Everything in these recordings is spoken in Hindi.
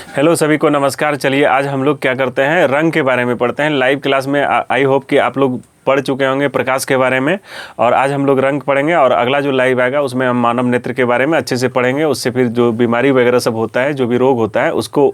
हेलो सभी को नमस्कार। चलिए आज हम लोग क्या करते हैं, रंग के बारे में पढ़ते हैं। लाइव क्लास में आई होप कि आप लोग पढ़ चुके होंगे प्रकाश के बारे में, और आज हम लोग रंग पढ़ेंगे। और अगला जो लाइव आएगा उसमें हम मानव नेत्र के बारे में अच्छे से पढ़ेंगे। उससे फिर जो बीमारी वगैरह सब होता है, जो भी रोग होता है, उसको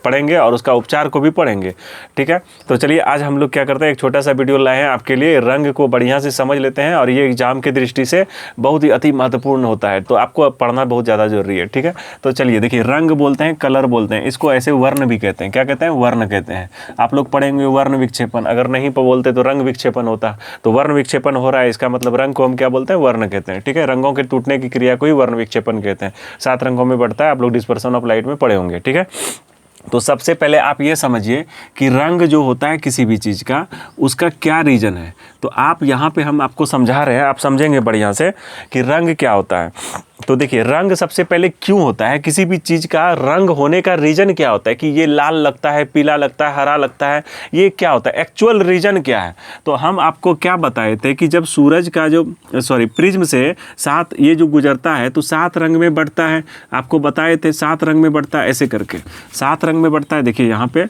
पढ़ेंगे और उसका उपचार को भी पढ़ेंगे। ठीक है, तो चलिए आज हम लोग क्या करते हैं, एक छोटा सा वीडियो लाए हैं आपके लिए। रंग को बढ़िया से समझ लेते हैं और ये एग्जाम की दृष्टि से बहुत ही अति महत्वपूर्ण होता है, तो आपको पढ़ना बहुत ज़्यादा जरूरी है। ठीक है, तो चलिए देखिए, रंग बोलते हैं, कलर बोलते हैं, इसको ऐसे वर्ण भी कहते हैं। क्या कहते हैं? वर्ण कहते हैं। आप लोग पढ़ेंगे वर्ण विक्षेपण, अगर नहीं बोलते तो रंग विक्षेपण होता। तो वर्ण विक्षेपण हो रहा है, इसका मतलब रंग को हम क्या बोलते हैं? वर्ण कहते हैं। ठीक है, रंगों के टूटने की क्रिया को ही वर्ण विक्षेपण कहते हैं। 7 रंगों में बढ़ता है, आप लोग डिस्पर्सन ऑफ लाइट में पढ़े होंगे। ठीक है, तो सबसे पहले आप ये समझिए कि रंग जो होता है किसी भी चीज़ का, उसका क्या रीजन है। तो आप यहाँ पे हम आपको समझा रहे हैं, आप समझेंगे बढ़िया से कि रंग क्या होता है। तो देखिए, रंग सबसे पहले क्यों होता है, किसी भी चीज़ का रंग होने का रीज़न क्या होता है, कि ये लाल लगता है, पीला लगता है, हरा लगता है, ये क्या होता है, एक्चुअल रीज़न क्या है। तो हम आपको क्या बताए थे कि जब सूरज का जो प्रिज्म से 7 ये जो गुजरता है तो 7 रंग में बढ़ता है। आपको बताए थे 7 रंग में बढ़ता है, ऐसे करके 7 रंग में बढ़ता है। देखिए यहाँ पे,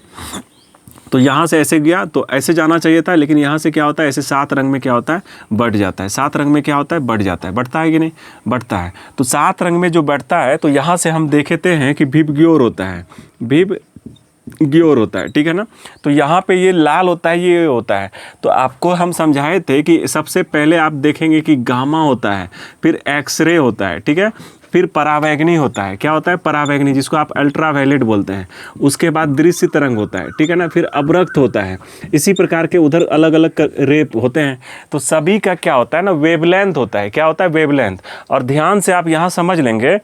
तो यहाँ से ऐसे गया तो ऐसे जाना चाहिए था, लेकिन यहाँ से क्या होता है, ऐसे 7 रंग में क्या होता है, बढ़ जाता है। 7 रंग में क्या होता है, बढ़ जाता है। बढ़ता है कि नहीं? बढ़ता है। तो 7 रंग में जो बढ़ता है, तो यहाँ से हम देखते हैं कि विबग्योर होता है, विबग्योर होता है। ठीक है ना, तो यहाँ पे ये लाल होता है, ये होता है। तो आपको हम समझाए थे कि सबसे पहले आप देखेंगे कि गामा होता है, फिर एक्सरे होता है। ठीक है, फिर परावैंगनी होता है। क्या होता है? परावैंगनी, जिसको आप अल्ट्रावायलेट बोलते हैं। उसके बाद दृश्य तरंग होता है। ठीक है ना, फिर अवरक्त होता है। इसी प्रकार के उधर अलग अलग रे होते हैं। तो सभी का क्या होता है ना, वेवलेंथ होता है। क्या होता है? वेवलेंथ। और ध्यान से आप यहाँ समझ लेंगे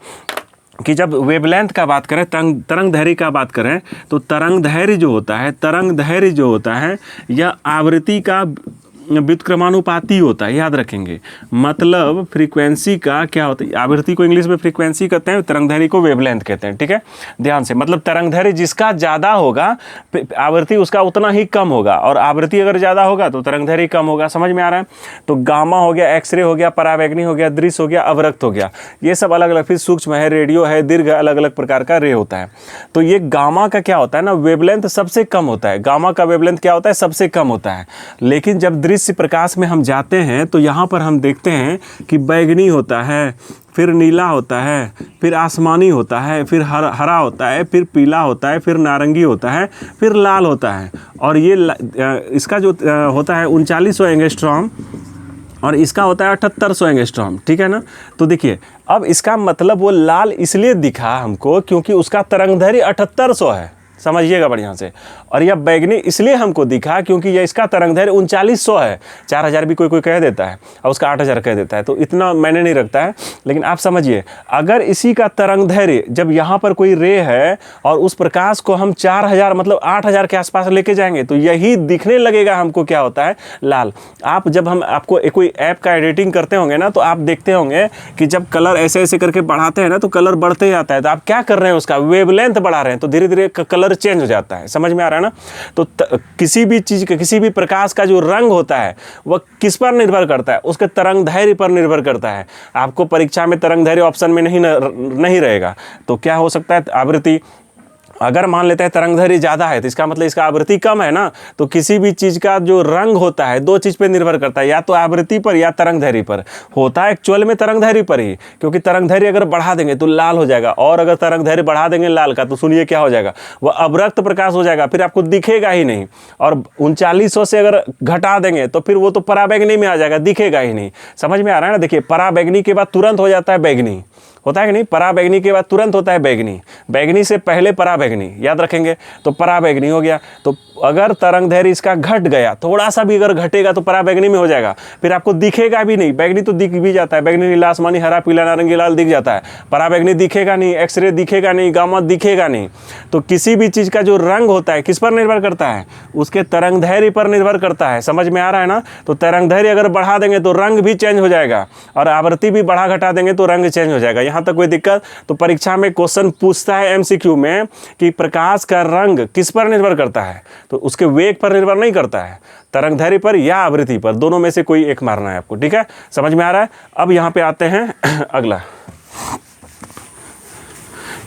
कि जब वेवलेंथ का बात करें, तरंग दैर्घ्य का बात करें, तो तरंग दैर्घ्य जो होता है यह आवृत्ति का व्युत्क्रमानुपाती होता है। याद रखेंगे, मतलब फ्रीक्वेंसी का क्या होता है, आवृत्ति को इंग्लिश में फ्रीक्वेंसी कहते हैं, तरंग दैर्घ्य को वेवलेंथ कहते हैं। ठीक है, ध्यान से, मतलब तरंग दैर्घ्य जिसका ज़्यादा होगा, आवृत्ति उसका उतना ही कम होगा, और आवृत्ति अगर ज़्यादा होगा तो तरंग दैर्घ्य कम होगा। समझ में आ रहा है? तो गामा हो गया, एक्सरे हो गया, परावैंगनी हो गया, दृश्य हो गया, अवरक्त हो गया, ये सब अलग अलग। फिर सूक्ष्म है, रेडियो है, दीर्घ, अलग अलग प्रकार का रे होता है। तो ये गामा का क्या होता है ना, वेवलेंथ सबसे कम होता है। गामा का वेवलेंथ क्या होता है? सबसे कम होता है। लेकिन जब दृश्य प्रकाश में हम जाते हैं तो यहाँ पर हम देखते हैं कि बैगनी होता है, फिर नीला होता है, फिर आसमानी होता है, फिर हरा होता है, फिर पीला होता है, फिर नारंगी होता है, फिर लाल होता है। और ये इसका जो होता है 3900 एंगस्ट्रॉम, और इसका होता है 7800 एंगस्ट्रॉम। ठीक है ना, तो देखिए, अब इसका मतलब वो लाल इसलिए दिखा हमको क्योंकि उसका तरंग दैर्घ्य 7800 है। समझिएगा बढ़िया से। और यह बैगनी इसलिए हमको दिखा क्योंकि यह इसका तरंग दैर्घ्य 3900 है। 4000 भी कोई कह देता है, और उसका 8000 कह देता है, तो इतना मैंने नहीं रखता है। लेकिन आप समझिए, अगर इसी का तरंग दैर्घ्य, जब यहाँ पर कोई रे है और उस प्रकाश को हम 4000 मतलब 8000 के आसपास लेके जाएंगे, तो यही दिखने लगेगा हमको क्या होता है, लाल। आप जब हम आपको कोई ऐप का एडिटिंग करते होंगे ना, तो आप देखते होंगे कि जब कलर ऐसे ऐसे करके बढ़ाते हैं ना, तो कलर बढ़ते ही आता है। तो आप क्या कर रहे हैं, उसका वेवलेंथ बढ़ा रहे हैं, तो धीरे धीरे कलर चेंज हो जाता है। समझ में आ रहा है ना? तो किसी भी चीज का, किसी भी प्रकाश का जो रंग होता है वह किस पर निर्भर करता है, उसके तरंग दैर्घ्य पर निर्भर करता है। आपको परीक्षा में तरंग दैर्घ्य ऑप्शन में नहीं रहेगा, तो क्या हो सकता है, आवृत्ति। अगर मान लेते हैं तरंग दैर्घ्य ज़्यादा है, तो इसका मतलब इसका आवृत्ति कम है ना। तो किसी भी चीज़ का जो रंग होता है 2 चीज़ पे निर्भर करता है, या तो आवृत्ति पर या तरंग दैर्घ्य पर। होता है एक्चुअल में तरंग दैर्घ्य पर ही, क्योंकि तरंग दैर्घ्य अगर बढ़ा देंगे तो लाल हो जाएगा, और अगर तरंग दैर्घ्य बढ़ा देंगे लाल का, तो सुनिए क्या हो जाएगा, वह अवरक्त प्रकाश हो जाएगा, फिर आपको दिखेगा ही नहीं। और 3900 से अगर घटा देंगे तो फिर वो तो परावैंगनी में आ जाएगा, दिखेगा ही नहीं। समझ में आ रहा है ना? देखिए, परावैंगनी के बाद तुरंत हो जाता है बैगनी, होता है कि नहीं? परावैंगनी के बाद तुरंत होता है बैगनी, बैगनी से पहले परावैंगनी। याद रखेंगे, तो परावैंगनी हो गया। तो अगर तरंग दैर्घ्य इसका घट गया, थोड़ा सा भी अगर घटेगा, तो परावैंगनी में हो जाएगा, फिर आपको दिखेगा भी नहीं। बैगनी तो दिख भी जाता है, बैगनी, नीला, आसमानी, हरा, पीला, नारंगी, लाल दिख जाता है। परावैंगनी दिखेगा नहीं, एक्सरे दिखेगा नहीं, गामा दिखेगा नहीं। तो किसी भी चीज़ का जो रंग होता है किस पर निर्भर करता है, उसके तरंग दैर्घ्य पर निर्भर करता है। समझ में आ रहा है ना? तो तरंग दैर्घ्य अगर बढ़ा देंगे तो रंग भी चेंज हो जाएगा, और आवृत्ति भी बढ़ा घटा देंगे तो रंग चेंज हो जाएगा। यहाँ तक कोई दिक्कत? तो परीक्षा में क्वेश्चन पूछता है एमसीक्यू में कि प्रकाश का रंग किस पर निर्भर करता है, तो उसके वेग पर निर्भर नहीं करता है, तरंग दैर्घ्य पर या आवृत्ति पर, दोनों में से कोई एक मारना है आपको। ठीक है, समझ में आ रहा है? अब यहाँ पे आते हैं अगला,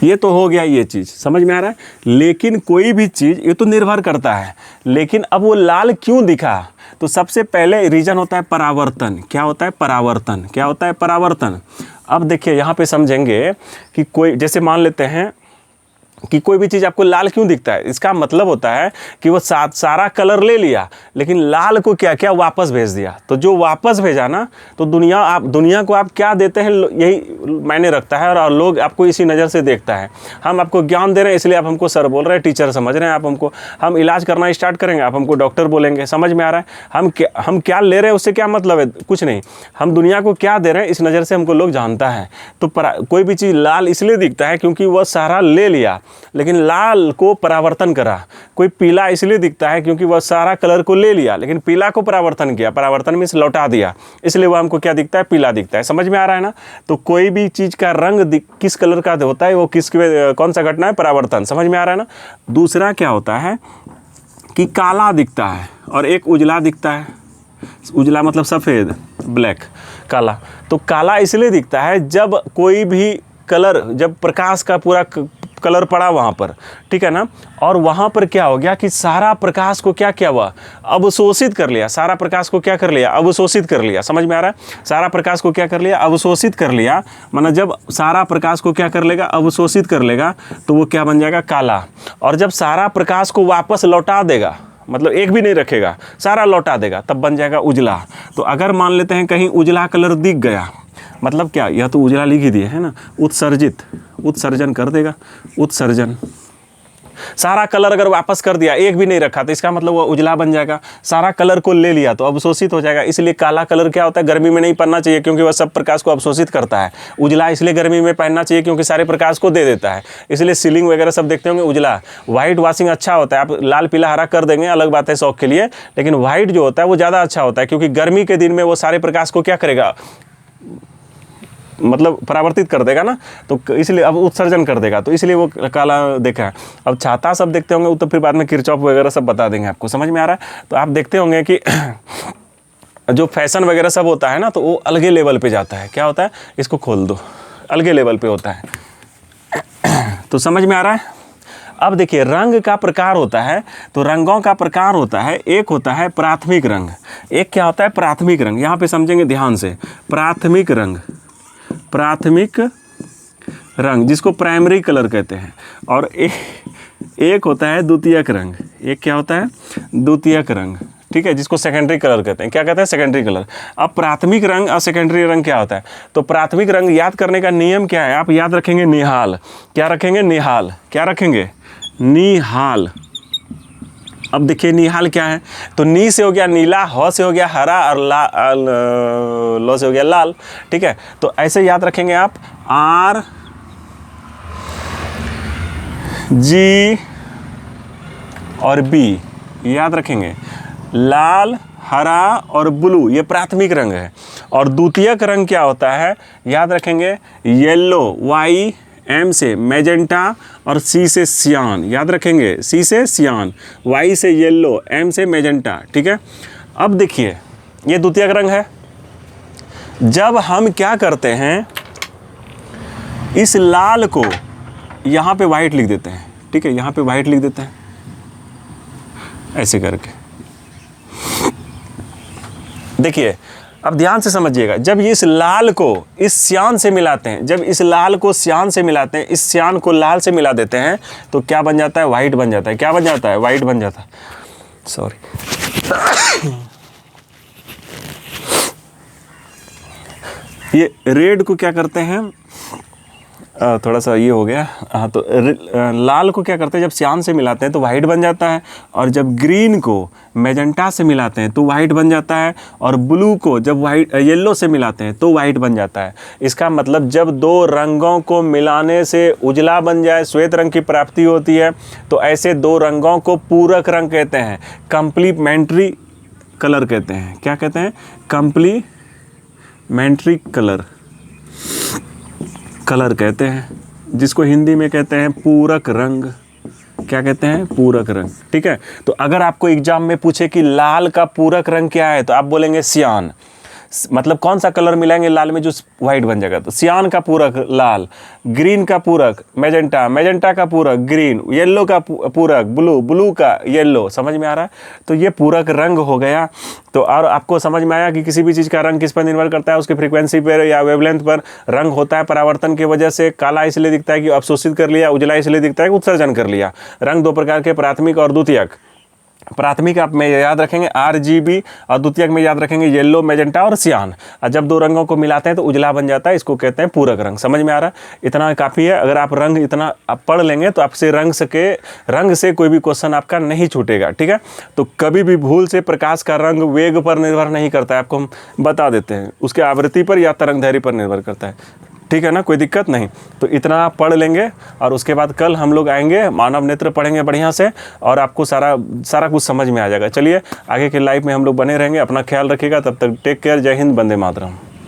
ये तो हो गया ये चीज़, समझ में आ रहा है। लेकिन कोई भी चीज़ ये तो निर्भर करता है, लेकिन अब वो लाल क्यों दिखा, तो सबसे पहले रीज़न होता है परावर्तन। क्या होता है? परावर्तन। क्या होता है? परावर्तन। अब देखिए यहाँ पे समझेंगे कि कोई, जैसे मान लेते हैं कि कोई भी चीज़ आपको लाल क्यों दिखता है, इसका मतलब होता है कि वो सारा कलर ले लिया, लेकिन लाल को क्या क्या वापस भेज दिया। तो जो वापस भेजा ना, तो दुनिया को आप क्या देते हैं यही मायने रखता है, और लोग आपको इसी नज़र से देखता है। हम आपको ज्ञान दे रहे हैं इसलिए आप हमको सर बोल रहे हैं, टीचर समझ रहे हैं आप हमको, हम इलाज करना स्टार्ट करेंगे आप हमको डॉक्टर बोलेंगे। समझ में आ रहा है? हम क्या ले रहे हैं उससे क्या मतलब है? कुछ नहीं। हम दुनिया को क्या दे रहे हैं इस नज़र से हमको लोग जानता है। तो कोई भी चीज़ लाल इसलिए दिखता है क्योंकि वह सारा ले लिया, लेकिन लाल को परावर्तन करा। कोई पीला इसलिए दिखता है क्योंकि वह सारा कलर को ले लिया, लेकिन पीला को परावर्तन किया। परावर्तन मीन्स लौटा दिया, इसलिए वह हमको क्या दिखता है? पीला दिखता है। समझ में आ रहा है ना? तो कोई भी चीज़ का रंग किस कलर का होता है, वो कौन सा घटना है? परावर्तन। समझ में आ रहा है ना? दूसरा क्या होता है कि काला दिखता है और एक उजला दिखता है। उजला मतलब सफ़ेद, ब्लैक। काला, तो काला इसलिए दिखता है जब कोई भी कलर, जब प्रकाश का पूरा कलर पड़ा वहाँ पर, ठीक है ना, और वहाँ पर क्या हो गया कि सारा प्रकाश को क्या किया हुआ? अवशोषित कर लिया। सारा प्रकाश को क्या कर लिया? अवशोषित कर लिया। समझ में आ रहा है? सारा प्रकाश को क्या कर लिया? अवशोषित कर लिया। मतलब जब सारा प्रकाश को क्या कर लेगा? अवशोषित कर लेगा, तो वो क्या बन जाएगा? काला। और जब सारा प्रकाश को वापस लौटा देगा, मतलब एक भी नहीं रखेगा, सारा लौटा देगा, तब बन जाएगा उजला। तो अगर मान लेते हैं कहीं उजला कलर दिख गया, मतलब क्या? यह तो उजला लिख ही दिए है ना, उत्सर्जित, उत्सर्जन कर देगा, उत्सर्जन। सारा कलर अगर वापस कर दिया, एक भी नहीं रखा, तो इसका मतलब वो उजला बन जाएगा। सारा कलर को ले लिया तो अवशोषित हो जाएगा। इसलिए काला कलर क्या होता है? गर्मी में नहीं पहनना चाहिए क्योंकि वह सब प्रकाश को अवशोषित करता है। उजला इसलिए गर्मी में पहनना चाहिए क्योंकि सारे प्रकाश को दे देता है। इसलिए सीलिंग वगैरह सब देखते होंगे उजला। वाइट वॉशिंग अच्छा होता है, आप लाल पीला हरा कर देंगे अलग बात है शौक के लिए, लेकिन वाइट जो होता है वो ज़्यादा अच्छा होता है क्योंकि गर्मी के दिन में वो सारे प्रकाश को क्या करेगा? मतलब परावर्तित कर देगा ना, तो इसलिए अब उत्सर्जन कर देगा, तो इसलिए वो काला देखा है। अब छाता सब देखते होंगे, वो तो फिर बाद में किरचॉफ वगैरह सब बता देंगे आपको। समझ में आ रहा है? तो आप देखते होंगे कि जो फैशन वगैरह सब होता है ना, तो वो अलगे लेवल पे जाता है। क्या होता है? इसको खोल दो, अलगे लेवल पे होता है। तो समझ में आ रहा है? अब देखिए रंग का प्रकार होता है, तो रंगों का प्रकार होता है, एक होता है प्राथमिक रंग, एक क्या होता है? प्राथमिक रंग। यहाँ पे समझेंगे ध्यान से, प्राथमिक रंग, प्राथमिक रंग जिसको प्राइमरी कलर कहते हैं, और एक होता है द्वितीयक रंग। एक क्या होता है? द्वितीयक रंग, ठीक है, जिसको सेकेंडरी कलर कहते हैं। क्या कहते हैं? Secondary colour. अब प्राथमिक रंग और सेकेंडरी रंग क्या होता है? तो प्राथमिक रंग याद करने का नियम क्या है? आप याद रखेंगे निहाल। क्या रखेंगे? निहाल। क्या रखेंगे? निहाल। अब देखिए निहाल क्या है? तो नी से हो गया नीला, ह से हो गया हरा, और लो से हो गया लाल। ठीक है, तो ऐसे याद रखेंगे आप, आर जी और बी याद रखेंगे। लाल, हरा और ब्लू ये प्राथमिक रंग है। और द्वितीयक रंग क्या होता है? याद रखेंगे, येलो, वाई एम से मैजेंटा और सी से सियान। याद रखेंगे, सी से सियान, वाई से येलो, एम से मैजेंटा। ठीक है, अब देखिए ये द्वितीयक रंग है। जब हम क्या करते हैं, इस लाल को यहाँ पे वाइट लिख देते हैं। ठीक है, यहाँ पे वाइट लिख देते हैं ऐसे करके। देखिए अब ध्यान से समझिएगा, जब इस लाल को इस सियान से मिलाते हैं, जब इस लाल को सियान से मिलाते हैं, इस सियान को लाल से मिला देते हैं, तो क्या बन जाता है? वाइट बन जाता है। क्या बन जाता है? वाइट बन जाता है। सॉरी। ये रेड को क्या करते हैं, थोड़ा सा ये हो गया, हाँ, तो लाल को क्या करते हैं, जब सियान से मिलाते हैं तो वाइट बन जाता है, और जब ग्रीन को मैजेंटा से मिलाते हैं तो वाइट बन जाता है, और ब्लू को जब येलो से मिलाते हैं तो वाइट बन जाता है। इसका मतलब जब दो रंगों को मिलाने से उजला बन जाए, श्वेत रंग की प्राप्ति होती है, तो ऐसे दो रंगों को पूरक रंग कहते हैं, कंप्लीमेंट्री कलर कहते हैं। क्या कहते हैं? कंप्लीमेंट्री कलर कहते हैं, जिसको हिंदी में कहते हैं पूरक रंग। क्या कहते हैं? पूरक रंग। ठीक है, तो अगर आपको एग्जाम में पूछे कि लाल का पूरक रंग क्या है, तो आप बोलेंगे सियान। मतलब कौन सा कलर मिलाएंगे लाल में जो व्हाइट बन जाएगा, तो सियान का पूरक लाल, ग्रीन का पूरक मैजेंटा, मैजेंटा का पूरक ग्रीन, येलो का पूरक ब्लू, ब्लू का येलो। समझ में आ रहा है? तो ये पूरक रंग हो गया। तो और आपको समझ में आया कि किसी भी चीज़ का रंग किस पर निर्भर करता है, उसकी फ्रीक्वेंसी पर या वेवलेंथ पर रंग होता है। परावर्तन की वजह से काला इसलिए दिखता है कि अवशोषित कर लिया, उजला इसलिए दिखता है कि उत्सर्जन कर लिया। रंग दो प्रकार के, प्राथमिक और द्वितीयक। प्राथमिक आप में याद रखेंगे RGB और द्वितीयक में याद रखेंगे येलो, मैजेंटा और सियान। और जब दो रंगों को मिलाते हैं तो उजला बन जाता है, इसको कहते हैं पूरक रंग। समझ में आ रहा है? इतना काफ़ी है। अगर आप रंग इतना आप पढ़ लेंगे तो आपसे रंग से कोई भी क्वेश्चन आपका नहीं छूटेगा। ठीक है? तो कभी भी भूल से प्रकाश का रंग वेग पर निर्भर नहीं करता है, आपको हम बता देते हैं, उसके आवृत्ति पर या तरंगदैर्घ्य पर निर्भर करता है। ठीक है ना? कोई दिक्कत नहीं। तो इतना आप पढ़ लेंगे और उसके बाद कल हम लोग आएंगे, मानव नेत्र पढ़ेंगे बढ़िया से और आपको सारा कुछ समझ में आ जाएगा। चलिए आगे के लाइफ में हम लोग बने रहेंगे। अपना ख्याल रखिएगा। तब तक टेक केयर। जय हिंद, वंदे मातरम।